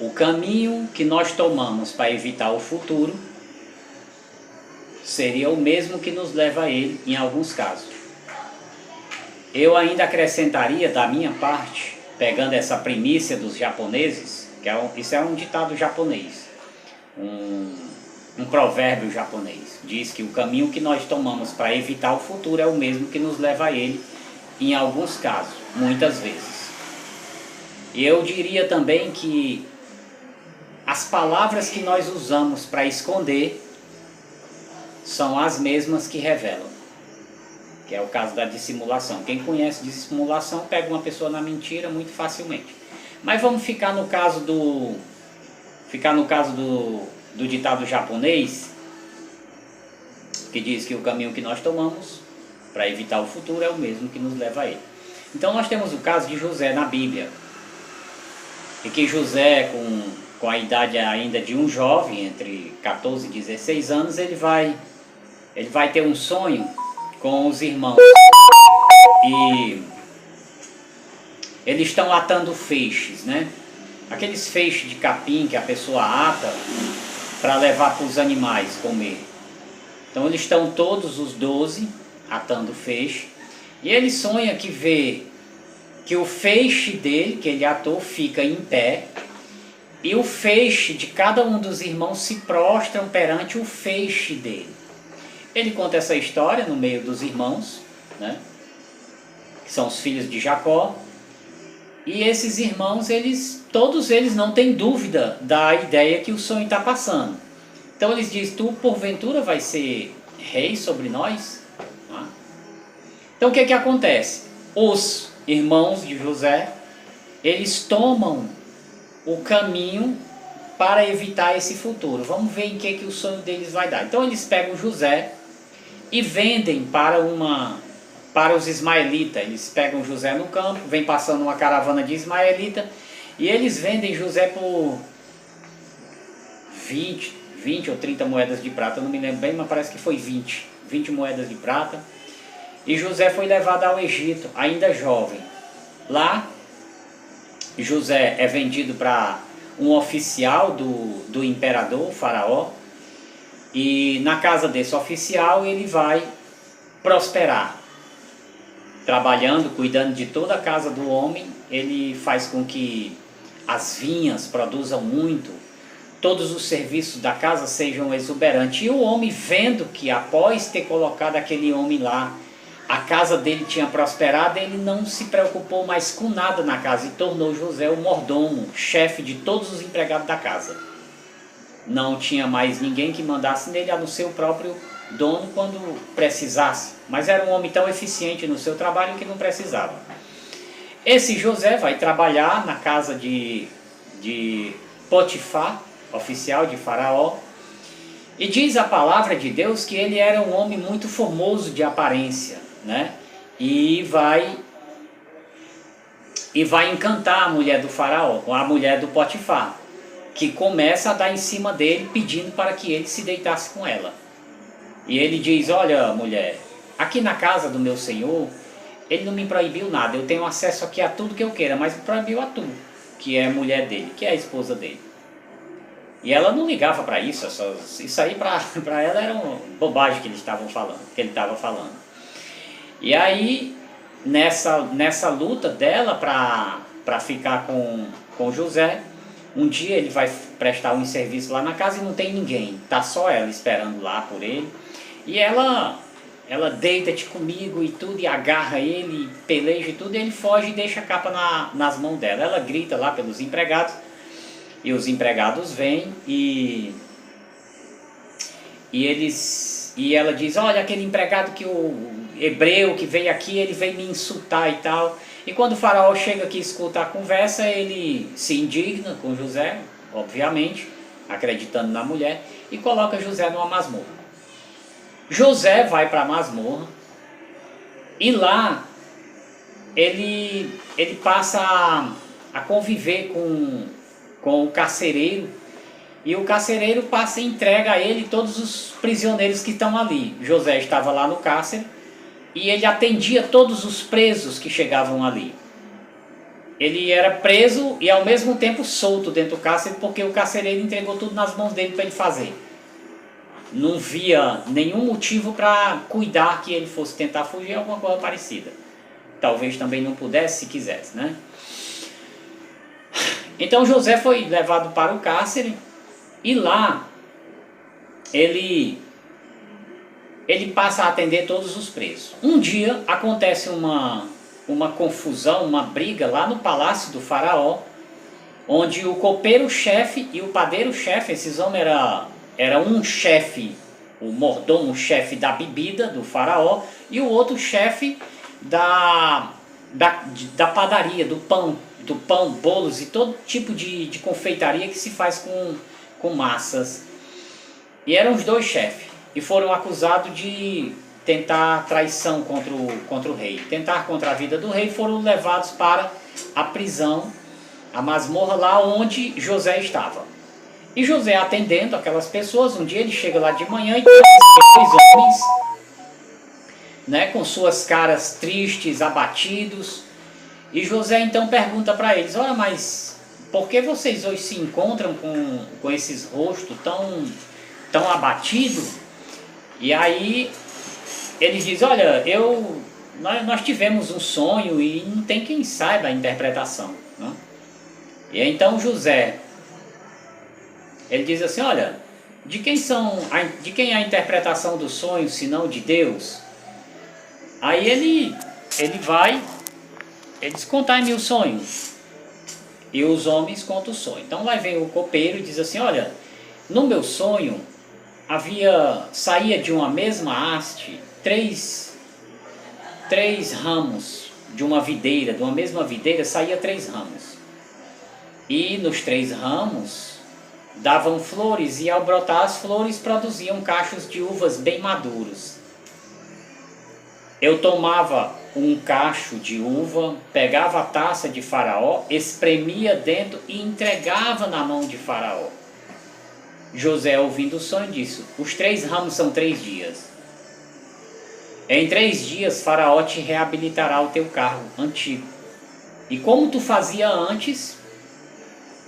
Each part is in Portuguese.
o caminho que nós tomamos para evitar o futuro seria o mesmo que nos leva a ele em alguns casos. Eu ainda acrescentaria da minha parte, pegando essa primícia dos japoneses, isso é um ditado japonês, um provérbio japonês, diz que o caminho que nós tomamos para evitar o futuro é o mesmo que nos leva a ele em alguns casos, muitas vezes. E eu diria também que as palavras que nós usamos para esconder são as mesmas que revelam, que é o caso da dissimulação. Quem conhece dissimulação pega uma pessoa na mentira muito facilmente. Mas vamos ficar no caso do ditado japonês, que diz que o caminho que nós tomamos para evitar o futuro é o mesmo que nos leva a ele. Então nós temos o caso de José na Bíblia, e que José, com a idade ainda de um jovem, entre 14 e 16 anos, ele vai ter um sonho com os irmãos, e eles estão atando feixes, né? Aqueles feixes de capim que a pessoa ata para levar para os animais comer. Então eles estão todos os 12 atando feixe, e ele sonha que vê que o feixe dele, que ele atou, fica em pé, e o feixe de cada um dos irmãos se prostram perante o feixe dele. Ele conta essa história no meio dos irmãos, né, que são os filhos de Jacó, e esses irmãos, todos eles não têm dúvida da ideia que o sonho está passando. Então eles dizem: tu porventura vai ser rei sobre nós? Então o que acontece? Os irmãos de José, eles tomam o caminho para evitar esse futuro. Vamos ver em que o sonho deles vai dar. Então eles pegam José e vendem para os ismaelitas. Eles pegam José no campo, vem passando uma caravana de ismaelita, e eles vendem José por 20 ou 30 moedas de prata, eu não me lembro bem, mas parece que foi 20 moedas de prata. E José foi levado ao Egito, ainda jovem. Lá, José é vendido para um oficial do imperador, o faraó, e na casa desse oficial ele vai prosperar. Trabalhando, cuidando de toda a casa do homem, ele faz com que as vinhas produzam muito, todos os serviços da casa sejam exuberantes. E o homem, vendo que após ter colocado aquele homem lá, a casa dele tinha prosperado, ele não se preocupou mais com nada na casa e tornou José o mordomo, chefe de todos os empregados da casa. Não tinha mais ninguém que mandasse nele, a não ser o próprio dono quando precisasse. Mas era um homem tão eficiente no seu trabalho que não precisava. Esse José vai trabalhar na casa de Potifar, oficial de Faraó, e diz a palavra de Deus que ele era um homem muito formoso de aparência, né? E vai encantar a mulher do Faraó, a mulher do Potifar, que começa a dar em cima dele, pedindo para que ele se deitasse com ela. E ele diz: olha, mulher, aqui na casa do meu senhor, ele não me proibiu nada, eu tenho acesso aqui a tudo que eu queira, mas me proibiu a tu, que é a mulher dele, que é a esposa dele. E ela não ligava para isso, isso aí para ela era uma bobagem que ele estava falando. E aí, nessa luta dela para ficar com José, um dia ele vai prestar um serviço lá na casa e não tem ninguém, tá só ela esperando lá por ele. E ela deita-te comigo e tudo, e agarra ele, peleja e tudo, e ele foge e deixa a capa nas mãos dela. Ela grita lá pelos empregados, e os empregados vêm e ela diz: olha, aquele empregado que o hebreu que veio aqui, ele veio me insultar e tal. E quando o faraó chega aqui e escuta a conversa, ele se indigna com José, obviamente, acreditando na mulher, e coloca José numa masmorra. José vai para a masmorra, e lá ele passa a conviver com o carcereiro, e o carcereiro passa e entrega a ele todos os prisioneiros que estão ali. José estava lá no cárcere, e ele atendia todos os presos que chegavam ali. ele era preso e ao mesmo tempo solto dentro do cárcere, porque o carcereiro entregou tudo nas mãos dele para ele fazer. Não via nenhum motivo para cuidar que ele fosse tentar fugir, alguma coisa parecida. Talvez também não pudesse se quisesse, né? Então José foi levado para o cárcere e lá ele passa a atender todos os presos. Um dia acontece uma confusão, uma briga lá no palácio do faraó, onde o copeiro-chefe e o padeiro-chefe, esses homens era um chefe, o mordomo-chefe da bebida do faraó, e o outro chefe da padaria, do pão, bolos e todo tipo de confeitaria que se faz com massas. E eram os dois chefes, e foram acusados de tentar traição contra o rei, tentar contra a vida do rei, foram levados para a prisão, a masmorra lá onde José estava. E José atendendo aquelas pessoas, um dia ele chega lá de manhã e tem dois homens, né, com suas caras tristes, abatidos. E José então pergunta para eles: olha, mas por que vocês hoje se encontram com esses rostos tão abatidos? E aí eles dizem: olha, nós tivemos um sonho e não tem quem saiba a interpretação, né? E então José, ele diz assim: olha, de quem é a interpretação do sonho, senão de Deus? Aí ele diz: contai-me o sonho. E os homens contam o sonho. Então lá vem o copeiro e diz assim: olha, no meu sonho saía de uma mesma haste três ramos de uma mesma videira saía 3 ramos. E nos 3 ramos davam flores, e ao brotar as flores produziam cachos de uvas bem maduros. Eu tomava um cacho de uva, pegava a taça de Faraó, espremia dentro e entregava na mão de Faraó. José, ouvindo o sonho, disse: os 3 ramos são 3 dias. Em 3 dias Faraó te reabilitará o teu cargo antigo. E como tu fazia antes,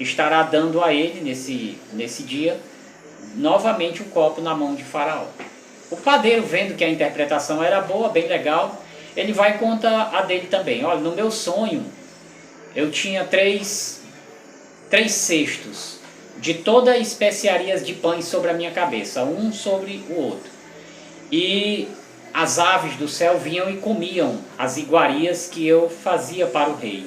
estará dando a ele nesse dia novamente o copo na mão de Faraó. O padeiro, vendo que a interpretação era boa, bem legal, ele vai e conta a dele também. Olha, no meu sonho eu tinha 3 cestos de todas as especiarias de pães sobre a minha cabeça, um sobre o outro. E as aves do céu vinham e comiam as iguarias que eu fazia para o rei.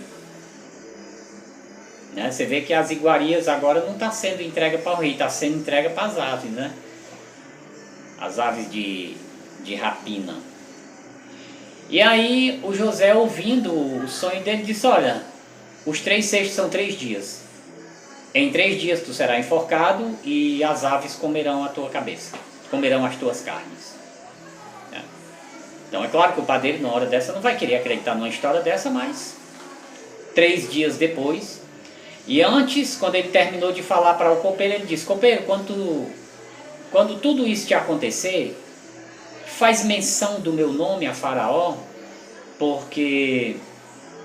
Né? Você vê que as iguarias agora não estão sendo entregue para o rei, está sendo entregue para as aves, né? As aves de rapina. E aí o José, ouvindo o sonho dele, disse: olha, os 3 cestos são 3 dias. Em 3 dias tu serás enforcado e as aves comerão a tua cabeça, comerão as tuas carnes. Então é claro que o padeiro, na hora dessa, não vai querer acreditar numa história dessa, mas 3 dias depois, e antes, quando ele terminou de falar para o copeiro, ele disse: copeiro, quando tudo isso te acontecer, faz menção do meu nome a Faraó, porque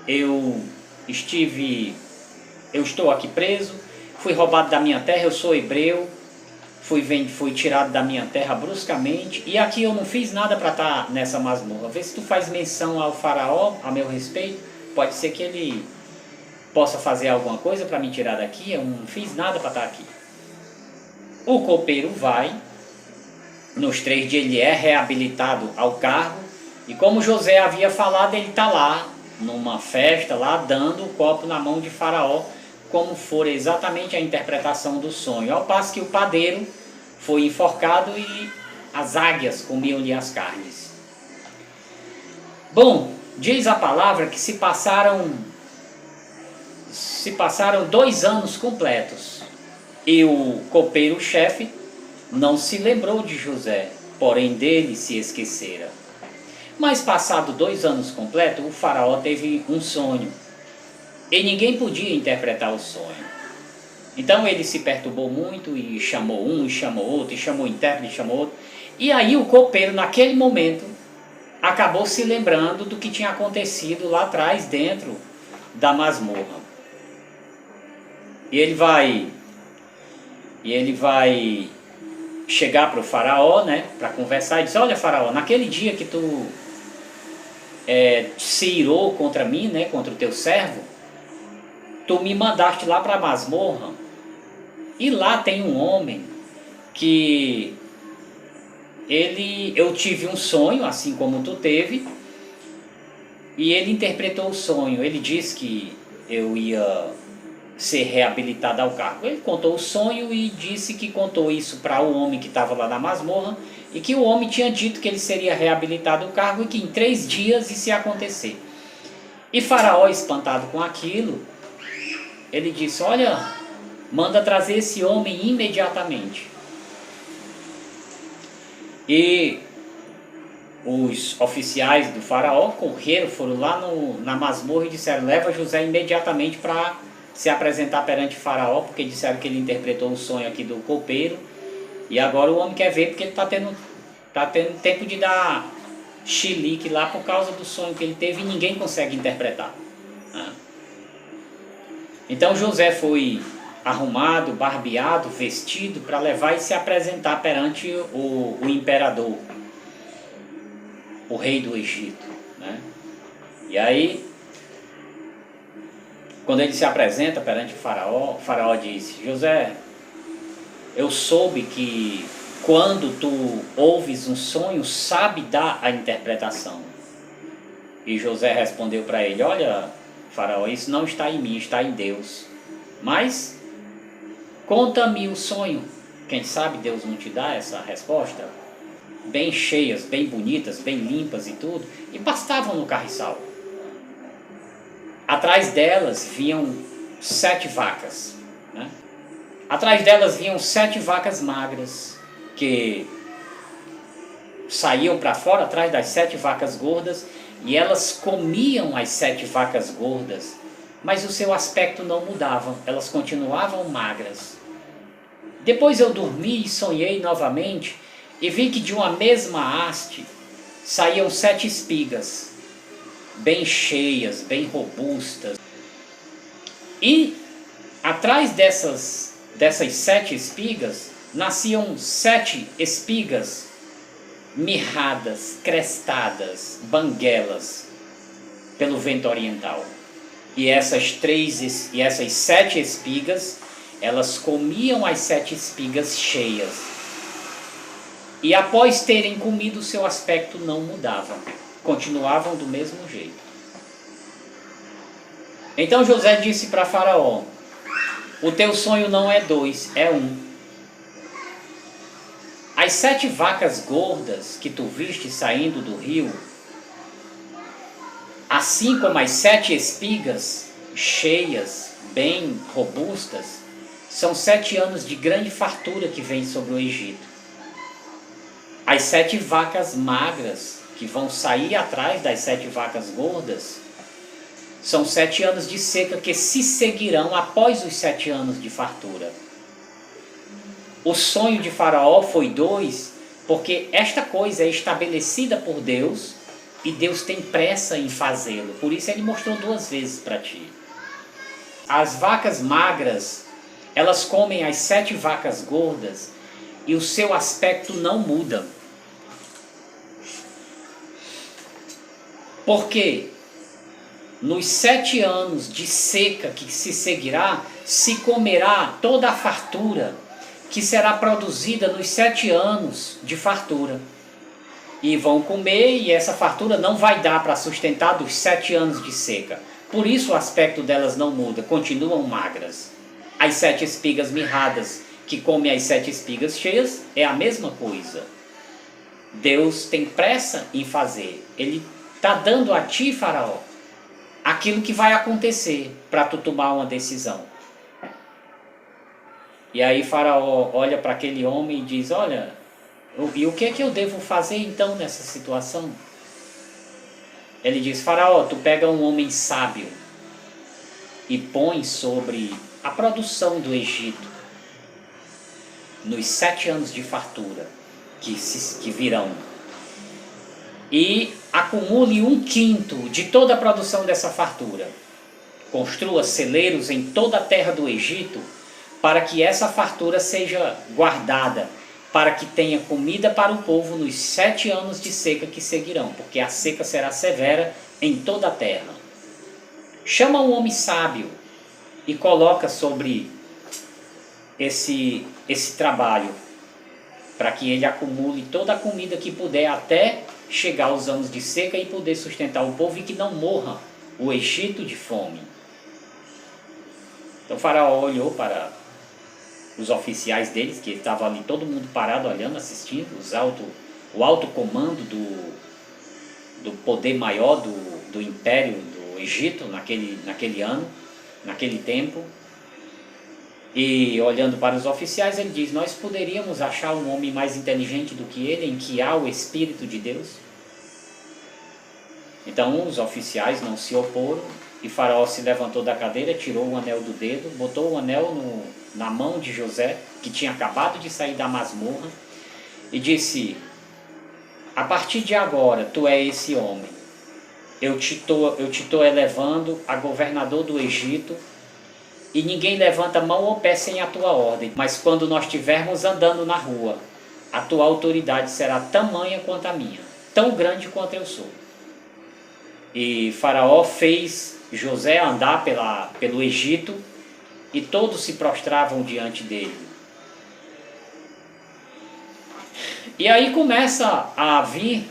eu estou aqui preso, fui roubado da minha terra, eu sou hebreu, fui tirado da minha terra bruscamente, e aqui eu não fiz nada para estar nessa masmorra. Vê se tu faz menção ao Faraó a meu respeito, pode ser que ele possa fazer alguma coisa para me tirar daqui, eu não fiz nada para estar aqui. O copeiro vai, nos 3 dias ele é reabilitado ao cargo, e como José havia falado, ele está lá, numa festa, lá dando o copo na mão de Faraó, como for exatamente a interpretação do sonho, ao passo que o padeiro foi enforcado e as águias comiam-lhe as carnes. Bom, diz a palavra que se passaram 2 anos completos, e o copeiro-chefe não se lembrou de José, porém dele se esquecera. Mas passado 2 anos completos, o faraó teve um sonho, e ninguém podia interpretar o sonho. Então ele se perturbou muito e chamou um, e chamou outro, e chamou o intérprete, e chamou outro. E aí o copeiro, naquele momento, acabou se lembrando do que tinha acontecido lá atrás, dentro da masmorra. E ele vai chegar para o faraó, né, para conversar, e diz: olha, faraó, naquele dia que tu se irou contra mim, né, contra o teu servo, tu me mandaste lá para a masmorra, e lá tem um homem que eu tive um sonho, assim como tu teve, e ele interpretou o sonho. Ele disse que eu ia ser reabilitado ao cargo. Ele contou o sonho e disse que contou isso para o homem que estava lá na masmorra, e que o homem tinha dito que ele seria reabilitado ao cargo e que em 3 dias isso ia acontecer. E Faraó, espantado com aquilo, ele disse: olha, manda trazer esse homem imediatamente. E os oficiais do faraó correram, foram lá na masmorra e disseram: leva José imediatamente para se apresentar perante o faraó, porque disseram que ele interpretou o sonho aqui do copeiro, e agora o homem quer ver, porque ele está tendo tempo de dar chilique lá por causa do sonho que ele teve, e ninguém consegue interpretar. Então José foi arrumado, barbeado, vestido, para levar e se apresentar perante o imperador, o rei do Egito, né? E aí, quando ele se apresenta perante o faraó disse: José, eu soube que quando tu ouves um sonho, sabe dar a interpretação. E José respondeu para ele: olha, faraó, isso não está em mim, está em Deus. Mas conta-me o sonho. Quem sabe Deus não te dá essa resposta? Bem cheias, bem bonitas, bem limpas e tudo, e pastavam no carriçal. Atrás delas vinham 7 vacas, né? Atrás delas vinham 7 vacas magras, que saíam para fora atrás das 7 vacas gordas, e elas comiam as 7 vacas gordas, mas o seu aspecto não mudava, elas continuavam magras. Depois eu dormi e sonhei novamente, e vi que de uma mesma haste saíam 7 espigas, bem cheias, bem robustas. E atrás dessas 7 espigas, nasciam 7 espigas mirradas, crestadas, banguelas, pelo vento oriental. E essas 7 espigas, elas comiam as 7 espigas cheias. E após terem comido, seu aspecto não mudava, continuavam do mesmo jeito. Então José disse para Faraó: o teu sonho não é 2, é 1. As 7 vacas gordas que tu viste saindo do rio, assim como as 7 espigas cheias, bem robustas, são 7 anos de grande fartura que vem sobre o Egito. As 7 vacas magras que vão sair atrás das 7 vacas gordas são 7 anos de seca que se seguirão após os 7 anos de fartura. O sonho de Faraó foi 2, porque esta coisa é estabelecida por Deus e Deus tem pressa em fazê-lo. Por isso ele mostrou 2 vezes para ti. As vacas magras, elas comem as 7 vacas gordas e o seu aspecto não muda. Porque nos 7 anos de seca que se seguirá, se comerá toda a fartura que será produzida nos 7 anos de fartura. E vão comer, e essa fartura não vai dar para sustentar dos 7 anos de seca. Por isso o aspecto delas não muda, continuam magras. As 7 espigas mirradas que comem as 7 espigas cheias é a mesma coisa. Deus tem pressa em fazer. Ele está dando a ti, Faraó, aquilo que vai acontecer para tu tomar uma decisão. E aí Faraó olha para aquele homem e diz: olha, e o que é que eu devo fazer então nessa situação? Ele diz: Faraó, tu pega um homem sábio e põe sobre a produção do Egito, nos 7 anos de fartura que virão, e acumule 1/5 de toda a produção dessa fartura. construa celeiros em toda a terra do Egito, para que essa fartura seja guardada, para que tenha comida para o povo nos 7 anos de seca que seguirão, porque a seca será severa em toda a terra. Chama um homem sábio e coloca sobre esse trabalho, para que ele acumule toda a comida que puder até chegar aos anos de seca e poder sustentar o povo e que não morra o Egito de fome. Então o faraó olhou para os oficiais deles, que estavam ali todo mundo parado olhando, assistindo, o alto comando do poder maior do império do Egito naquele ano, naquele tempo. E olhando para os oficiais, ele diz: nós poderíamos achar um homem mais inteligente do que ele, em que há o Espírito de Deus? Então os oficiais não se oporam, e Faraó se levantou da cadeira, tirou o anel do dedo, botou o anel na mão de José, que tinha acabado de sair da masmorra, e disse: a partir de agora tu é esse homem, eu te tô elevando a governador do Egito, e ninguém levanta mão ou pé sem a tua ordem, mas quando nós estivermos andando na rua, a tua autoridade será tamanha quanto a minha, tão grande quanto eu sou. E Faraó fez José andar pelo Egito, e todos se prostravam diante dele. E aí começa a vir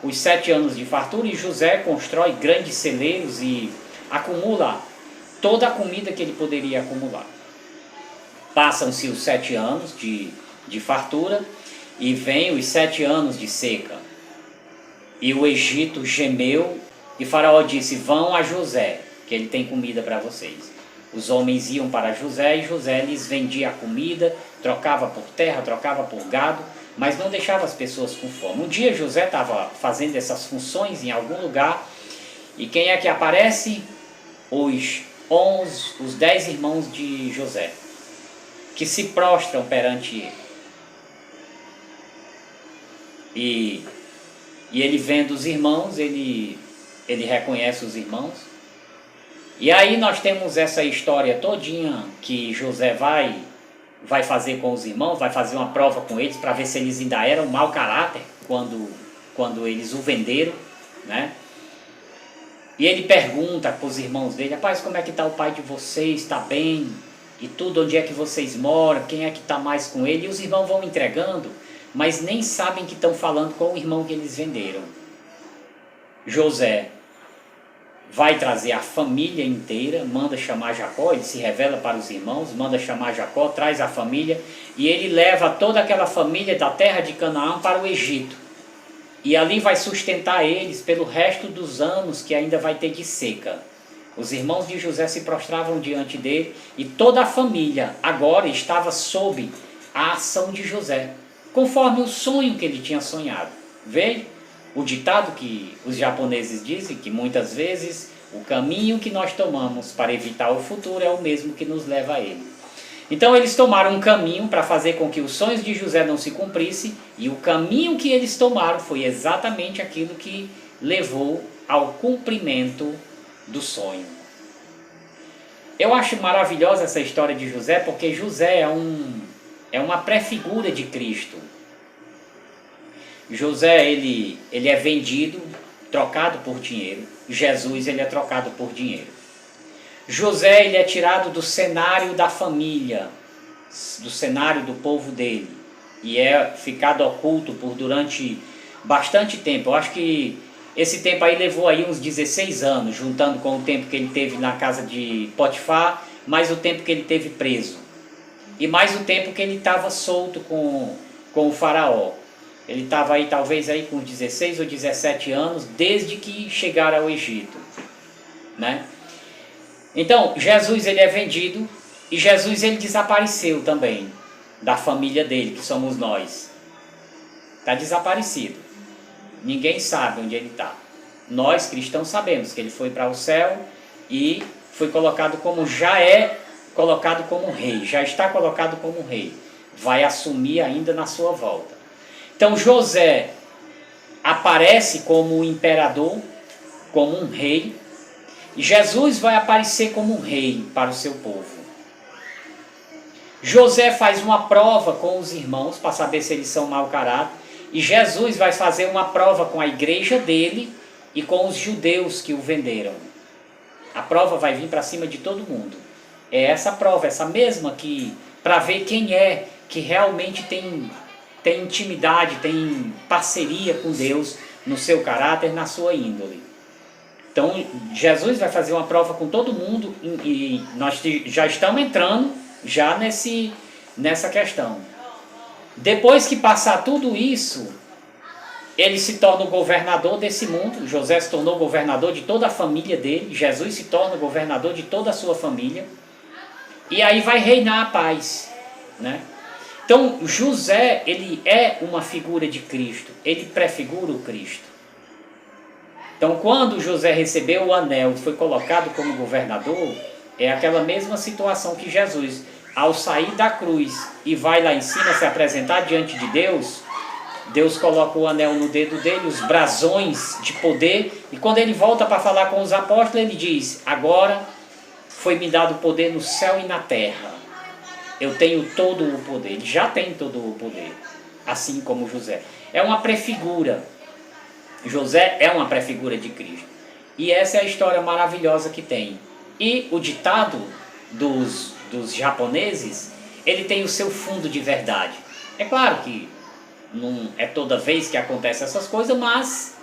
os 7 anos de fartura, e José constrói grandes celeiros e acumula toda a comida que ele poderia acumular. Passam-se os 7 anos de fartura, e vem os 7 anos de seca. E o Egito gemeu, e Faraó disse: vão a José, que ele tem comida para vocês. Os homens iam para José, e José lhes vendia a comida, trocava por terra, trocava por gado, mas não deixava as pessoas com fome. Um dia José estava fazendo essas funções em algum lugar, e quem é que aparece? Os 10 irmãos de José, que se prostram perante ele. E ele vendo os irmãos, ele reconhece os irmãos. E aí nós temos essa história todinha que José vai fazer com os irmãos, vai fazer uma prova com eles para ver se eles ainda eram mau caráter quando eles o venderam, né? E ele pergunta para os irmãos dele: rapaz, como é que está o pai de vocês? Está bem? E tudo, onde é que vocês moram? Quem é que está mais com ele? E os irmãos vão entregando, mas nem sabem que estão falando com o irmão que eles venderam. José vai trazer a família inteira, manda chamar Jacó, ele se revela para os irmãos, manda chamar Jacó, traz a família, e ele leva toda aquela família da terra de Canaã para o Egito. E ali vai sustentar eles pelo resto dos anos que ainda vai ter de seca. Os irmãos de José se prostravam diante dele, e toda a família agora estava sob a ação de José, conforme o sonho que ele tinha sonhado. Veja o ditado que os japoneses dizem, que muitas vezes o caminho que nós tomamos para evitar o futuro é o mesmo que nos leva a ele. Então eles tomaram um caminho para fazer com que os sonhos de José não se cumprissem, e o caminho que eles tomaram foi exatamente aquilo que levou ao cumprimento do sonho. Eu acho maravilhosa essa história de José, porque José é uma pré-figura de Cristo. José, ele é vendido, trocado por dinheiro. Jesus, ele é trocado por dinheiro. José, ele é tirado do cenário da família, do cenário do povo dele, e é ficado oculto durante bastante tempo. Eu acho que esse tempo aí levou aí uns 16 anos, juntando com o tempo que ele teve na casa de Potifar, mais o tempo que ele teve preso, e mais o tempo que ele estava solto com o faraó. Ele estava aí talvez aí com 16 ou 17 anos, desde que chegaram ao Egito, né? Então, Jesus, ele é vendido, e Jesus, ele desapareceu também da família dele, que somos nós. Está desaparecido. Ninguém sabe onde ele está. Nós, cristãos, sabemos que ele foi para o céu e foi colocado colocado como rei, já está colocado como rei. Vai assumir ainda na sua volta. Então José aparece como um imperador, como um rei, Jesus vai aparecer como um rei para o seu povo. José faz uma prova com os irmãos para saber se eles são mau caráter. E Jesus vai fazer uma prova com a igreja dele e com os judeus que o venderam. A prova vai vir para cima de todo mundo. É essa prova, essa mesma que, para ver quem é que realmente tem intimidade, tem parceria com Deus no seu caráter, na sua índole. Então, Jesus vai fazer uma prova com todo mundo e nós já estamos entrando já nessa questão. Depois que passar tudo isso, ele se torna o governador desse mundo. José se tornou governador de toda a família dele. Jesus se torna governador de toda a sua família. E aí vai reinar a paz, né? Então, José, ele é uma figura de Cristo. Ele prefigura o Cristo. Então, quando José recebeu o anel e foi colocado como governador, é aquela mesma situação que Jesus, ao sair da cruz e vai lá em cima se apresentar diante de Deus, Deus coloca o anel no dedo dele, os brasões de poder, e quando ele volta para falar com os apóstolos, ele diz: agora foi-me dado poder no céu e na terra. Eu tenho todo o poder. Ele já tem todo o poder, assim como José. É uma prefigura. José é uma prefigura de Cristo. E essa é a história maravilhosa que tem. E o ditado dos japoneses, ele tem o seu fundo de verdade. É claro que não é toda vez que acontece essas coisas, mas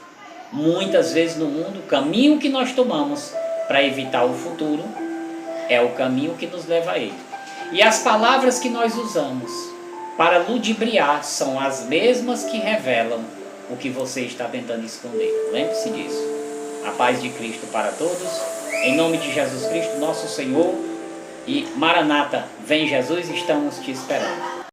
muitas vezes no mundo, o caminho que nós tomamos para evitar o futuro é o caminho que nos leva a ele. E as palavras que nós usamos para ludibriar são as mesmas que revelam o que você está tentando esconder. Lembre-se disso. A paz de Cristo para todos. Em nome de Jesus Cristo, nosso Senhor. E Maranata, vem Jesus, estamos te esperando.